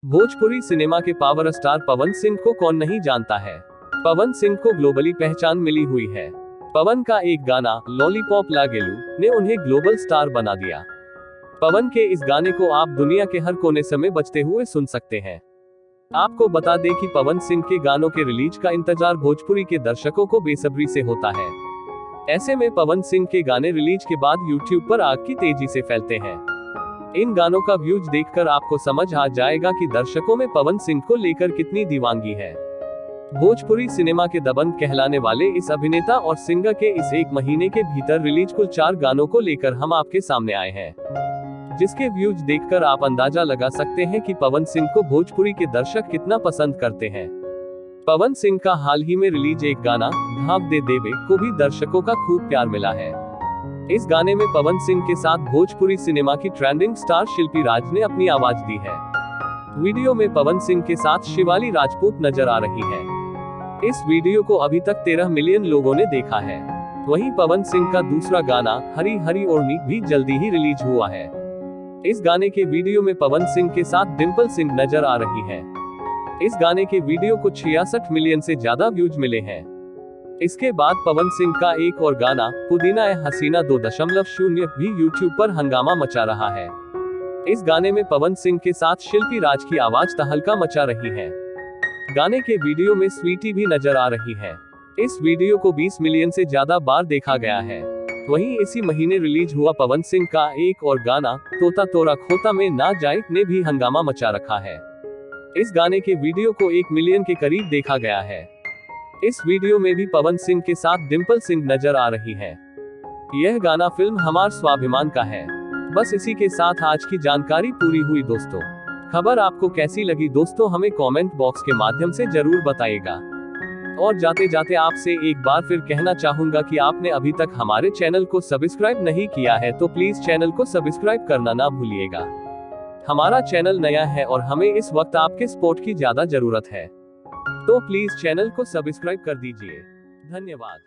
Bhojpuri cinema के power star Pawan Singh को कौन नहीं जानता है। पवन सिंह को ग्लोबली पहचान मिली हुई है। पवन का एक गाना लॉलीपॉप लागेलू ने उन्हें ग्लोबल स्टार बना दिया। पवन के इस गाने को आप दुनिया के हर कोने में बजते हुए सुन सकते हैं। आपको बता दें कि पवन सिंह के गानों के रिलीज का इंतजार भोजपुरी के दर्शकों को बेसब्री से होता है। ऐसे में पवन सिंह के गाने रिलीज के बाद यूट्यूब पर आग की तेजी से फैलते हैं। इन गानों का व्यूज देखकर आपको समझ आ जाएगा कि दर्शकों में पवन सिंह को लेकर कितनी दीवानगी है। भोजपुरी सिनेमा के दबंग कहलाने वाले इस अभिनेता और सिंगर के इस एक महीने के भीतर रिलीज कुल 4 गानों को लेकर हम आपके सामने आए हैं, जिसके व्यूज देखकर आप अंदाजा लगा सकते हैं कि पवन सिंह को भोजपुरी के दर्शक कितना पसंद करते हैं। पवन सिंह का हाल ही में रिलीज एक गाना घाव दे देवे को भी दर्शकों का खूब प्यार मिला है। इस गाने में पवन सिंह के साथ भोजपुरी सिनेमा की ट्रेंडिंग स्टार शिल्पी राज ने अपनी आवाज दी है। वीडियो में पवन सिंह के साथ शिवाली राजपूत नजर आ रही है। इस वीडियो को अभी तक 13 मिलियन लोगों ने देखा है। वहीं पवन सिंह का दूसरा गाना हरी हरी ओढ़नी भी जल्दी ही रिलीज हुआ है। इस गाने के वीडियो में पवन सिंह के साथ डिंपल सिंह नजर आ रही है। इस गाने के वीडियो को 66 मिलियन से ज्यादा व्यूज मिले हैं। इसके बाद पवन सिंह का एक और गाना पुदीना ए हसीना 2.0 भी यूट्यूब पर हंगामा मचा रहा है। इस गाने में पवन सिंह के साथ शिल्पी राज की आवाज तहलका मचा रही है। गाने के वीडियो में स्वीटी भी नजर आ रही है। इस वीडियो को 20 मिलियन से ज्यादा बार देखा गया है। वहीं इसी महीने रिलीज हुआ पवन सिंह का एक और गाना तोता तोरा खोता में ना जाए ने भी हंगामा मचा रखा है। इस गाने के वीडियो को 1 मिलियन के करीब देखा गया है। इस वीडियो में भी पवन सिंह के साथ डिंपल सिंह नजर आ रही है। यह गाना फिल्म हमार स्वाभिमान का है। बस इसी के साथ आज की जानकारी पूरी हुई दोस्तों। खबर आपको कैसी लगी दोस्तों, हमें कमेंट बॉक्स के माध्यम से जरूर बताइएगा। और जाते जाते आपसे एक बार फिर कहना चाहूंगा कि आपने अभी तक हमारे चैनल को सब्सक्राइब नहीं किया है तो प्लीज चैनल को सब्सक्राइब करना ना भूलिएगा। हमारा चैनल नया है और हमें इस वक्त आपके सपोर्ट की ज्यादा जरूरत है, तो प्लीज चैनल को सब्सक्राइब कर दीजिए। धन्यवाद।